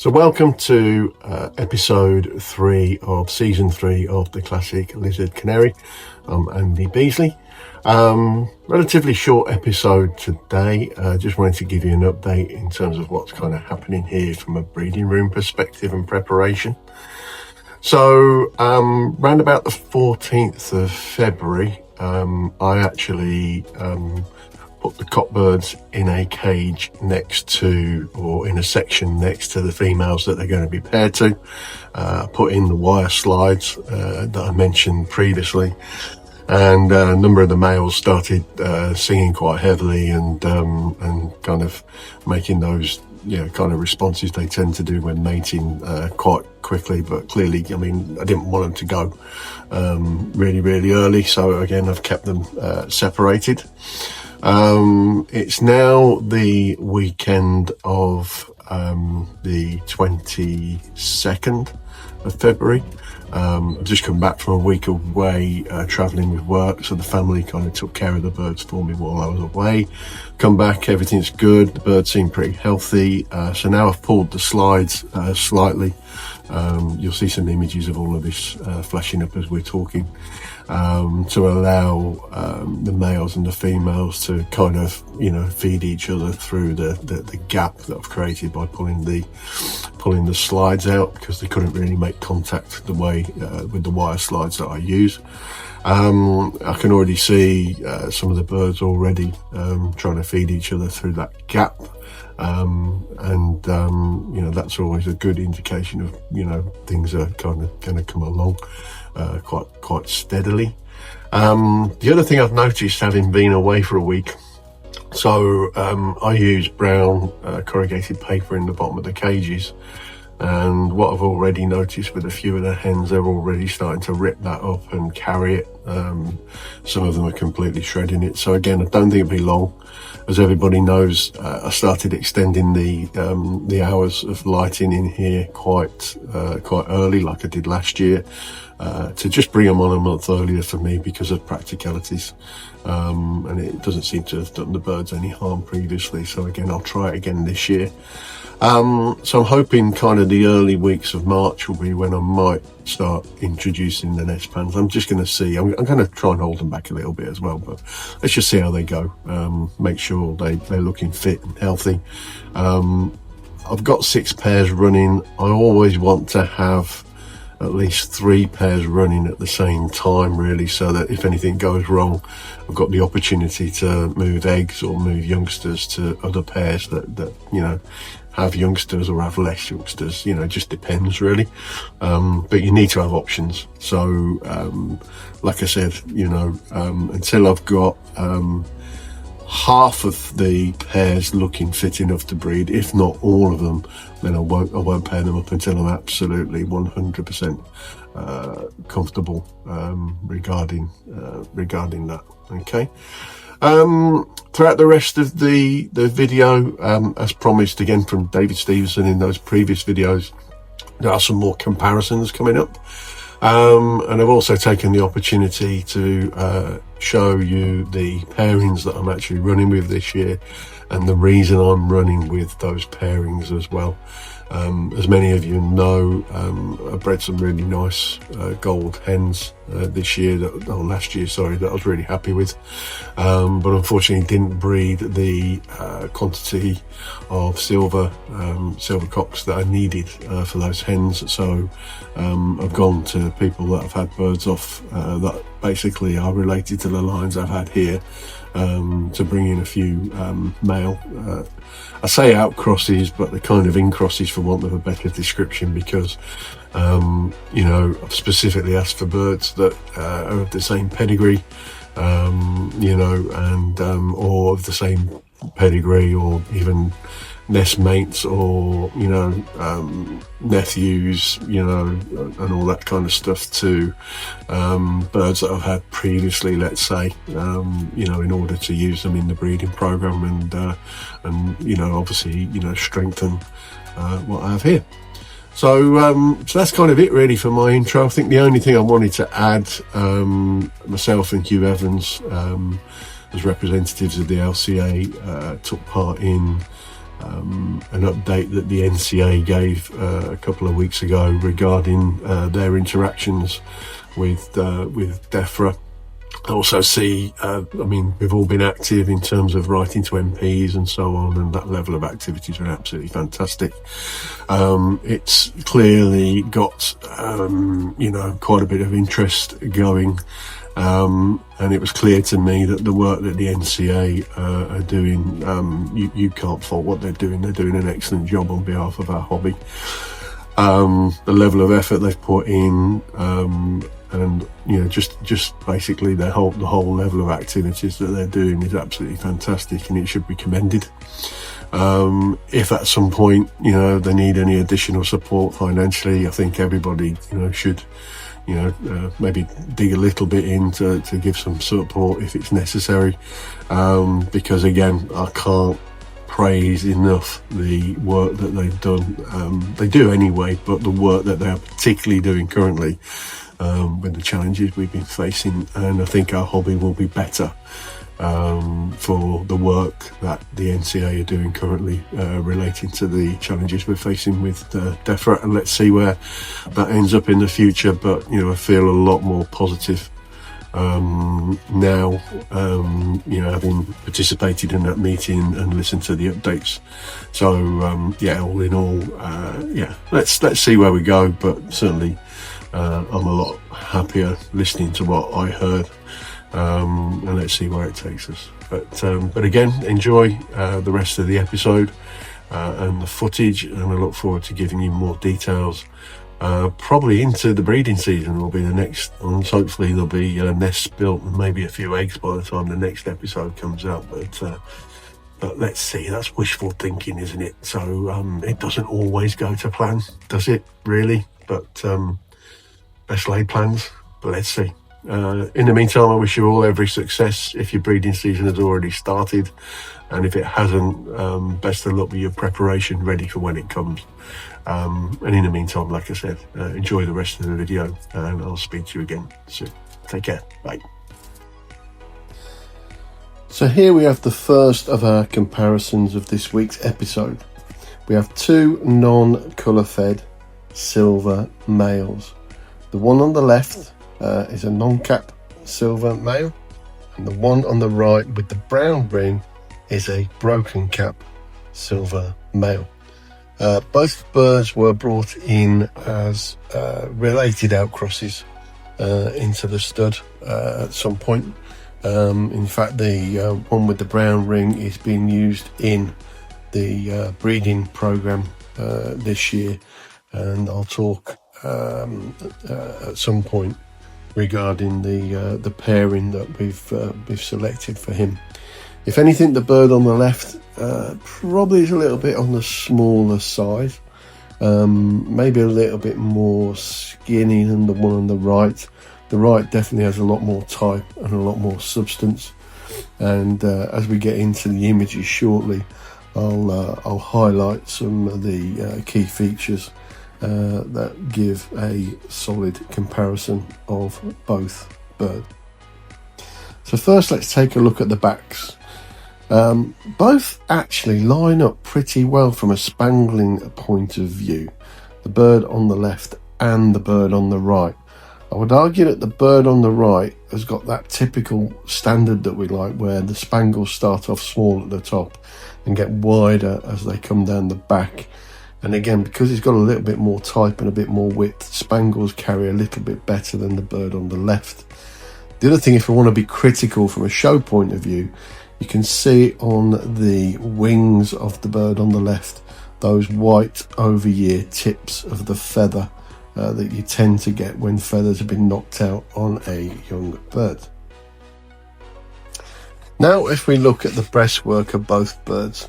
So welcome to episode 3 of season 3 of the classic lizard Canary. I'm Andy Beasley. Relatively short episode today. Just wanted to give you an update in terms of what's kind of happening here from a breeding room perspective and preparation. So round about the 14th of February, I actually put the cockbirds in a cage next to, or in a section next to the females that they're going to be paired to. Put in the wire slides that I mentioned previously, and a number of the males started singing quite heavily and kind of making those kind of responses they tend to do when mating quite quickly. But clearly, I mean, I didn't want them to go really early, so again I've kept them separated. It's now the weekend of the 22nd of February. I've just come back from a week away travelling with work, so the family kind of took care of the birds for me while I was away. Come back, everything's good, the birds seem pretty healthy, so now I've pulled the slides slightly. You'll see some images of all of this flashing up as we're talking, to allow the males and the females to kind of feed each other through the gap that I've created by pulling the slides out, because they couldn't really make contact the way with the wire slides that I use. I can already see some of the birds already trying to feed each other through that gap, and that's always a good indication of things are kind of going to come along quite steadily. The other thing I've noticed, having been away for a week, so I use brown corrugated paper in the bottom of the cages, and what I've already noticed with a few of the hens, they're already starting to rip that up and carry it. Some of them are completely shredding it. So again, I don't think it'll be long. As everybody knows, I started extending the hours of lighting in here quite early, like I did last year, to just bring them on a month earlier for me because of practicalities. And it doesn't seem to have done the birds any harm previously. So again, I'll try it again this year. So I'm hoping kind of the early weeks of March will be when I might start introducing the nest pans. I'm just going to see. I'm going to try and hold them back a little bit as well, but let's just see how they go. Make sure they're looking fit and healthy. I've got 6 pairs running. I always want to have at least 3 pairs running at the same time, really, so that if anything goes wrong, I've got the opportunity to move eggs or move youngsters to other pairs that have youngsters or have less youngsters. It just depends really, but you need to have options. So like I said, until I've got half of the pairs looking fit enough to breed, if not all of them, then I won't pair them up until I'm absolutely 100% comfortable regarding that. Okay. Throughout the rest of the video, as promised again from David Stevenson in those previous videos, there are some more comparisons coming up, and I've also taken the opportunity to show you the pairings that I'm actually running with this year, and the reason I'm running with those pairings as well. As many of you know, I bred some really nice gold hens last year, that I was really happy with, but unfortunately didn't breed the quantity of silver cocks that I needed for those hens. So I've gone to people that have had birds off that basically are related to the lines I've had here, to bring in a few male, I say out crosses, but they're kind of in crosses for want of a better description, because I've specifically asked for birds that are of the same pedigree, and or of the same pedigree, or even nest mates, or nephews, and all that kind of stuff, to birds that I've had previously, let's say, in order to use them in the breeding program, and obviously strengthen what I have here. So that's kind of it really for my intro. I think the only thing I wanted to add, myself and Hugh Evans, as representatives of the LCA, took part in an update that the NCA gave a couple of weeks ago regarding their interactions with DEFRA. I also see, we've all been active in terms of writing to MPs and so on, and that level of activities are absolutely fantastic. It's clearly got, quite a bit of interest going. And it was clear to me that the work that the NCA are doing, you can't fault what they're doing. They're doing an excellent job on behalf of our hobby. The level of effort they've put in, and just basically the whole level of activities that they're doing is absolutely fantastic, and it should be commended. If at some point they need any additional support financially, I think everybody should maybe dig a little bit in to give some support if it's necessary, because again, I can't praise enough the work that they've done. They do anyway, but the work that they're particularly doing currently with the challenges we've been facing, and I think our hobby will be better for the work that the NCA are doing currently relating to the challenges we're facing with DEFRA, and let's see where that ends up in the future. But I feel a lot more positive now, having participated in that meeting and listened to the updates. So all in all, let's see where we go, but certainly I'm a lot happier listening to what I heard, and let's see where it takes us. But again, enjoy the rest of the episode and the footage, and I look forward to giving you more details. Probably into the breeding season will be the next ones. Hopefully there'll be nests built and maybe a few eggs by the time the next episode comes out, but let's see. That's wishful thinking, isn't it? So it doesn't always go to plan, does it really? But best laid plans, but let's see. In the meantime, I wish you all every success if your breeding season has already started, and if it hasn't, best of luck with your preparation ready for when it comes. And in the meantime, like I said, enjoy the rest of the video, and I'll speak to you again soon. Take care. Bye. So here we have the first of our comparisons of this week's episode. We have two non-colour fed silver males. The one on the left is a non-cap silver male, and the one on the right with the brown ring is a broken cap silver male. Both birds were brought in as related outcrosses into the stud at some point. In fact, the one with the brown ring is being used in the breeding program this year, and I'll talk at some point regarding the pairing that we've selected for him. If anything, the bird on the left probably is a little bit on the smaller side, maybe a little bit more skinny than the one on the right. The right definitely has a lot more type and a lot more substance, and as we get into the images shortly, I'll highlight some of the key features that give a solid comparison of both birds. So first, let's take a look at the backs. Both actually line up pretty well from a spangling point of view, the bird on the left and the bird on the right. I would argue that the bird on the right has got that typical standard that we like, where the spangles start off small at the top and get wider as they come down the back. And again, because he's got a little bit more type and a bit more width, spangles carry a little bit better than the bird on the left. The other thing, if I want to be critical from a show point of view, you can see on the wings of the bird on the left those white over-ear tips of the feather that you tend to get when feathers have been knocked out on a young bird. Now, if we look at the breastwork of both birds,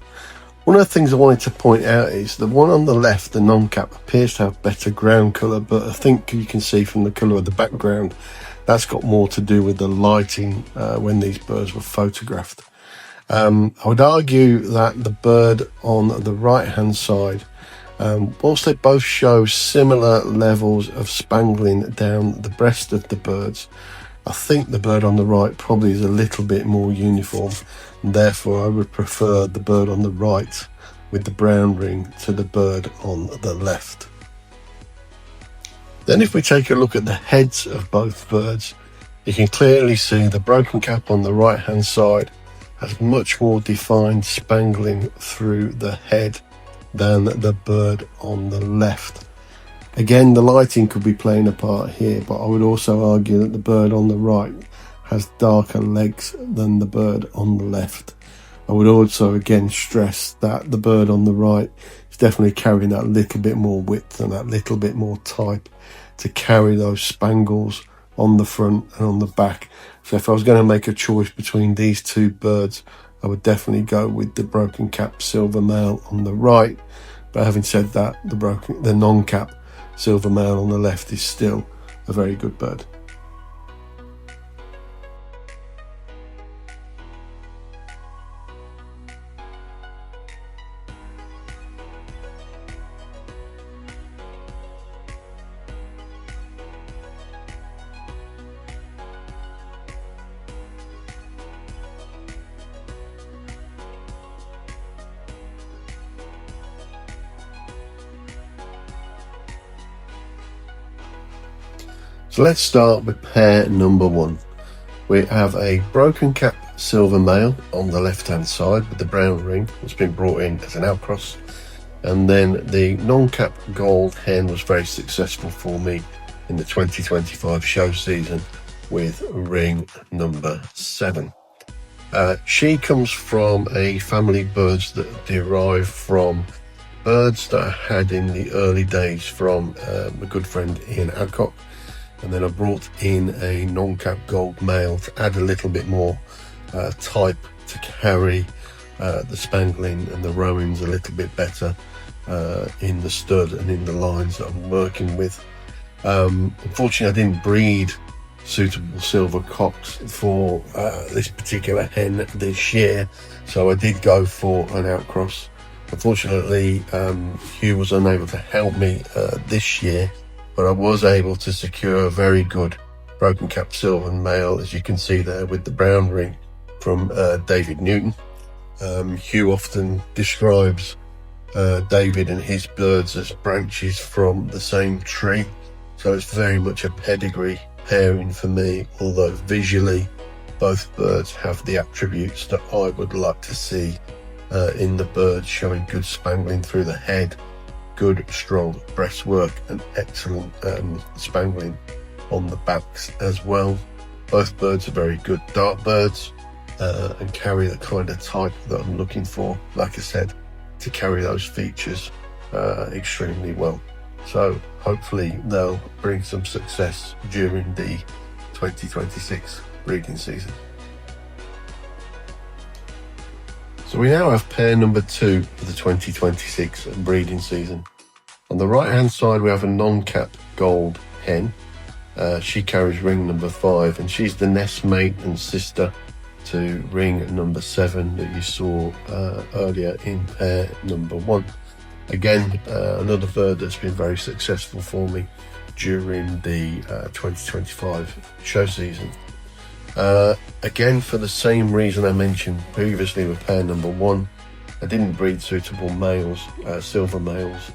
one of the things I wanted to point out is the one on the left, the non-cap, appears to have better ground colour, but I think you can see from the colour of the background that's got more to do with the lighting when these birds were photographed. I would argue that the bird on the right hand side, whilst they both show similar levels of spangling down the breast of the birds, I think the bird on the right probably is a little bit more uniform, and therefore I would prefer the bird on the right with the brown ring to the bird on the left. Then if we take a look at the heads of both birds, you can clearly see the broken cap on the right hand side has much more defined spangling through the head than the bird on the left. Again, the lighting could be playing a part here, but I would also argue that the bird on the right has darker legs than the bird on the left. I would also again stress that the bird on the right is definitely carrying that little bit more width and that little bit more type to carry those spangles on the front and on the back. So if I was going to make a choice between these two birds, I would definitely go with the broken cap silver male on the right. But having said that, the non-cap silver male on the left is still a very good bird. So let's start with pair number 1. We have a broken cap silver male on the left hand side with the brown ring that's been brought in as an outcross, and then the non-cap gold hen was very successful for me in the 2025 show season with ring number 7. She comes from a family of birds that derive from birds that I had in the early days from my good friend Ian Adcock. And then I brought in a non-cap gold male to add a little bit more type to carry the spangling and the rowings a little bit better in the stud and in the lines that I'm working with. Unfortunately, I didn't breed suitable silver cocks for this particular hen this year, so I did go for an outcross. Unfortunately, Hugh was unable to help me this year, but I was able to secure a very good broken cap silver male, as you can see there, with the brown ring from David Newton. Hugh often describes David and his birds as branches from the same tree, so it's very much a pedigree pairing for me, although visually both birds have the attributes that I would like to see in the birds, showing good spangling through the head, good strong breastwork, and excellent spangling on the backs as well. Both birds are very good dark birds and carry the kind of type that I'm looking for, like I said, to carry those features extremely well. So hopefully they'll bring some success during the 2026 breeding season. So we now have pair number 2 for the 2026 breeding season. On the right hand side we have a non-cap gold hen. She carries ring number 5, and she's the nest mate and sister to ring number 7 that you saw earlier in pair number 1. Again, another bird that's been very successful for me during the 2025 show season. Again, for the same reason I mentioned previously with pair number 1, I didn't breed suitable males, silver males,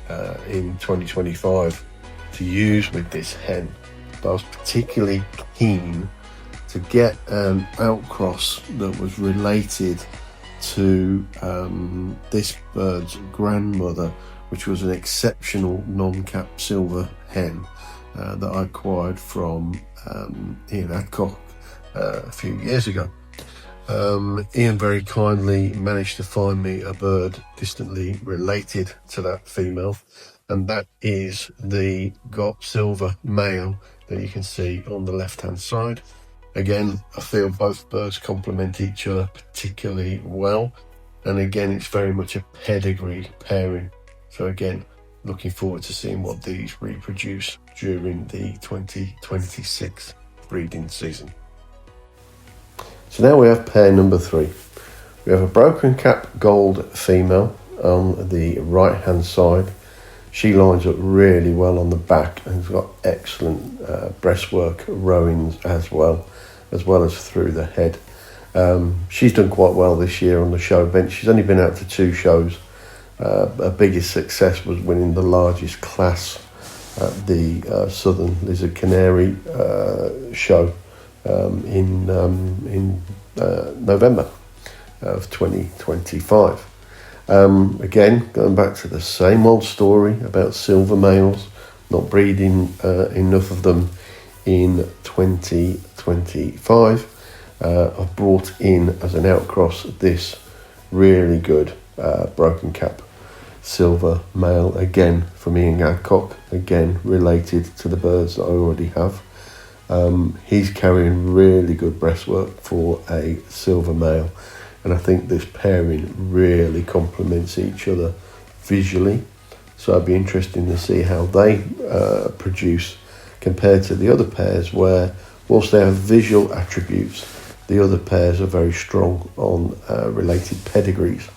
in 2025 to use with this hen, but I was particularly keen to get an outcross that was related to this bird's grandmother, which was an exceptional non-cap silver hen that I acquired from Ian Adcock a few years ago. Ian very kindly managed to find me a bird distantly related to that female, and that is the got silver male that you can see on the left hand side. Again, I feel both birds complement each other particularly well, and again it's very much a pedigree pairing. So again, looking forward to seeing what these reproduce during the 2026 breeding season. So now we have pair number 3. We have a broken cap gold female on the right hand side. She lines up really well on the back and has got excellent breastwork rowings as well as through the head. She's done quite well this year on the show bench. She's only been out to 2 shows, Her biggest success was winning the largest class at the Southern Lizard Canary show in November of 2025. Again, going back to the same old story about silver males, not breeding enough of them in 2025. I've brought in as an outcross this really good broken cap silver male, again from Ian Adcock, again related to the birds that I already have. He's carrying really good breastwork for a silver male, and I think this pairing really complements each other visually, so it'd be interesting to see how they produce compared to the other pairs, where whilst they have visual attributes, the other pairs are very strong on related pedigrees.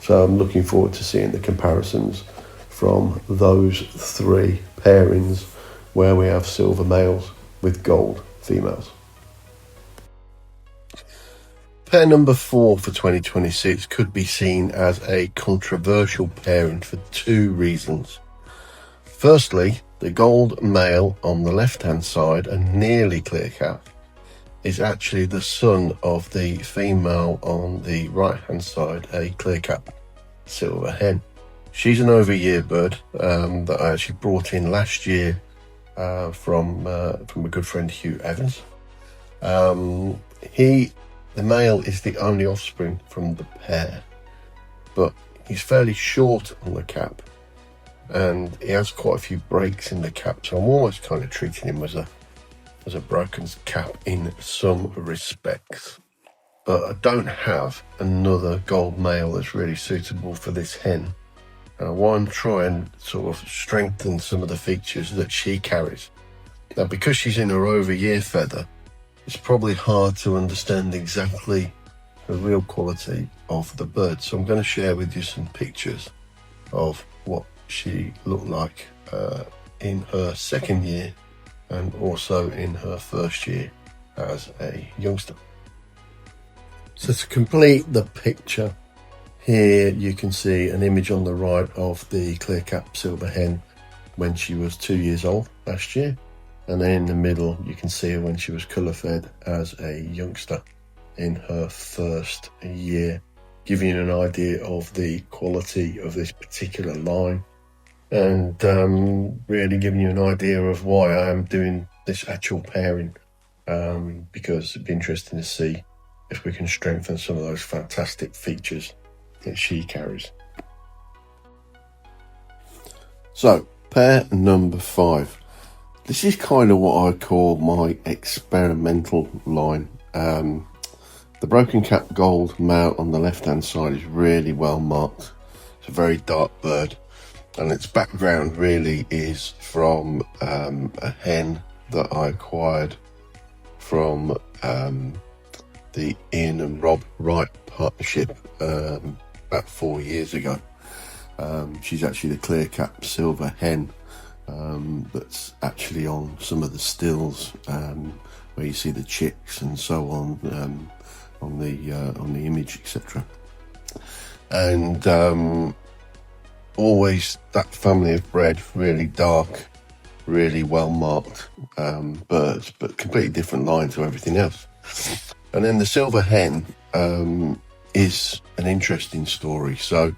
So I'm looking forward to seeing the comparisons from those three pairings where we have silver males with gold females. Pair number 4 for 2026 could be seen as a controversial pairing for two reasons. Firstly, the gold male on the left-hand side, a nearly clear cap, is actually the son of the female on the right-hand side, a clear cap silver hen. She's an over-year bird that I actually brought in last year from a good friend, Hugh Evans. The male is the only offspring from the pair, but he's fairly short on the cap, and he has quite a few breaks in the cap, so I'm almost kind of treating him as a broken cap in some respects. But I don't have another gold male that's really suitable for this hen, and I want to try and sort of strengthen some of the features that she carries. Now, because she's in her over-year feather, it's probably hard to understand exactly the real quality of the bird, so I'm going to share with you some pictures of what she looked like in her second year and also in her first year as a youngster. So to complete the picture, here you can see an image on the right of the clear cap silver hen when she was 2 years old last year, and then in the middle you can see her when she was colour fed as a youngster in her first year, giving you an idea of the quality of this particular line, and really giving you an idea of why I am doing this actual pairing, because it'd be interesting to see if we can strengthen some of those fantastic features that she carries. So, pair number 5. This is kind of what I call my experimental line. The broken cap gold male on the left hand side is really well marked. It's a very dark bird, and its background really is from a hen that I acquired from the Ian and Rob Wright partnership about 4 years ago. She's actually the clear cap silver hen that's actually on some of the stills where you see the chicks and so on the image, etc. And always that family of bred, really dark, really well marked birds, but completely different line to everything else. And then the silver hen is an interesting story. So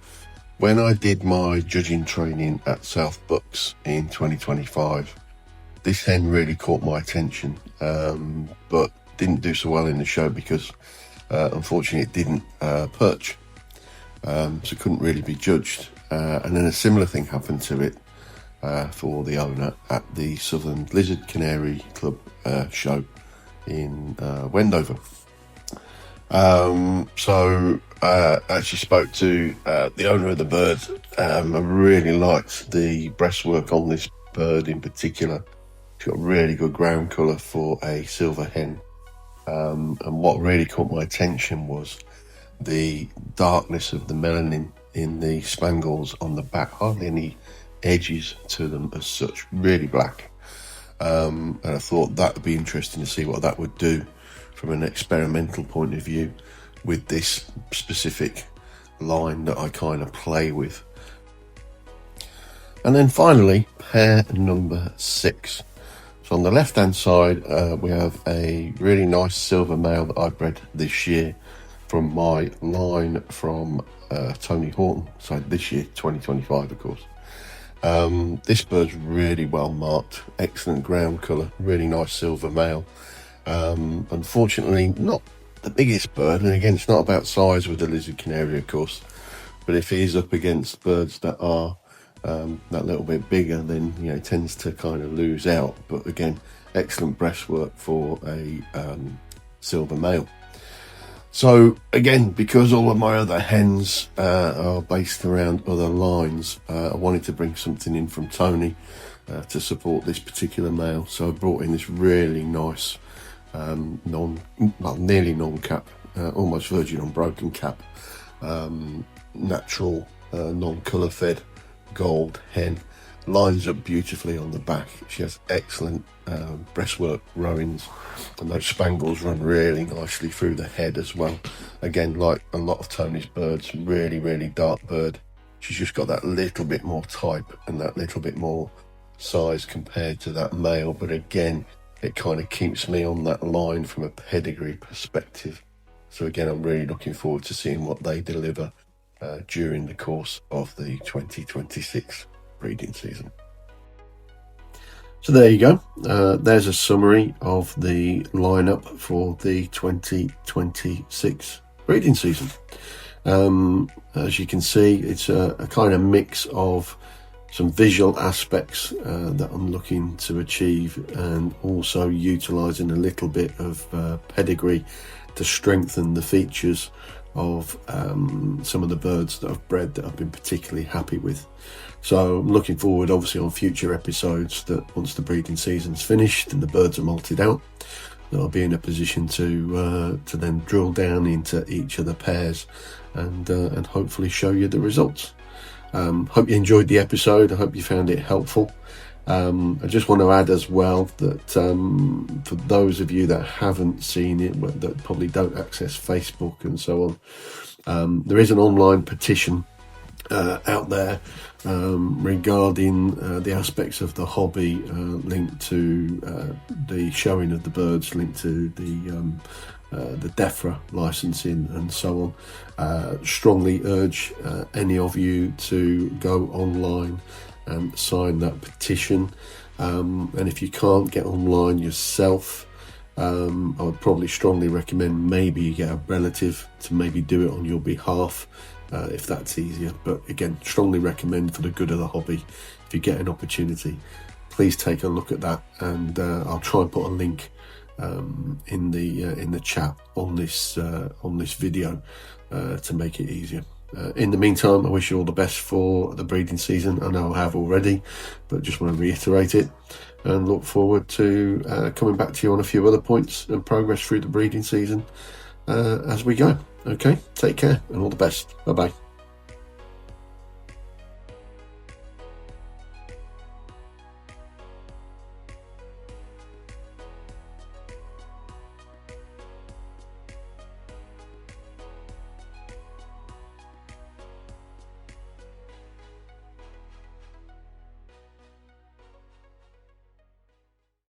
when I did my judging training at South Bucks in 2025, this hen really caught my attention, but didn't do so well in the show because unfortunately it didn't perch, so it couldn't really be judged. And then a similar thing happened to it for the owner at the Southern Lizard Canary Club show in Wendover. So I actually spoke to the owner of the bird. I really liked the breastwork on this bird in particular. It's got really good ground colour for a silver hen. And what really caught my attention was the darkness of the melanin in the spangles on the back, hardly any edges to them as such, really black. And I thought that would be interesting to see what that would do from an experimental point of view with this specific line that I kind of play with. And then finally, pair number 6. So on the left hand side, we have a really nice silver male that I bred this year from my line from Tony Horton. So this year, 2025, of course. This bird's really well marked, excellent ground colour, really nice silver male. Unfortunately, not the biggest bird, and again, it's not about size with the lizard canary, of course, but if he's up against birds that are that little bit bigger, then it tends to kind of lose out. But again, excellent breastwork for a silver male. So again, because all of my other hens are based around other lines, I wanted to bring something in from Tony to support this particular male. So I brought in this really nice nearly non-cap, almost virgin unbroken cap, natural non-colour fed gold hen. Lines up beautifully on the back. She has excellent breastwork rowings, and those spangles run really nicely through the head as well. Again, like a lot of Tony's birds, really dark bird. She's just got that little bit more type and that little bit more size compared to that male, but again, it kind of keeps me on that line from a pedigree perspective. So again, I'm really looking forward to seeing what they deliver during the course of the 2026 breeding season. So there you go. There's a summary of the lineup for the 2026 breeding season. As you can see, it's a kind of mix of some visual aspects that I'm looking to achieve, and also utilising a little bit of pedigree to strengthen the features of some of the birds that I've bred that I've been particularly happy with. So I'm looking forward, obviously, on future episodes, that once the breeding season's finished and the birds are molted out, that I'll be in a position to then drill down into each of the pairs and hopefully show you the results. Hope you enjoyed the episode. I hope you found it helpful. I just want to add as well that for those of you that haven't seen it, that probably don't access Facebook and so on, there is an online petition out there regarding the aspects of the hobby, linked to the showing of the birds, linked to the DEFRA licensing and so on. Strongly urge any of you to go online and sign that petition, and if you can't get online yourself, I would probably strongly recommend maybe you get a relative to maybe do it on your behalf, if that's easier. But again, strongly recommend for the good of the hobby, if you get an opportunity, please take a look at that, and I'll try and put a link in the chat on this video to make it easier. In the meantime, I wish you all the best for the breeding season. I know I have already, but just want to reiterate it, and look forward to coming back to you on a few other points and progress through the breeding season as we go. Okay, take care and all the best. Bye bye.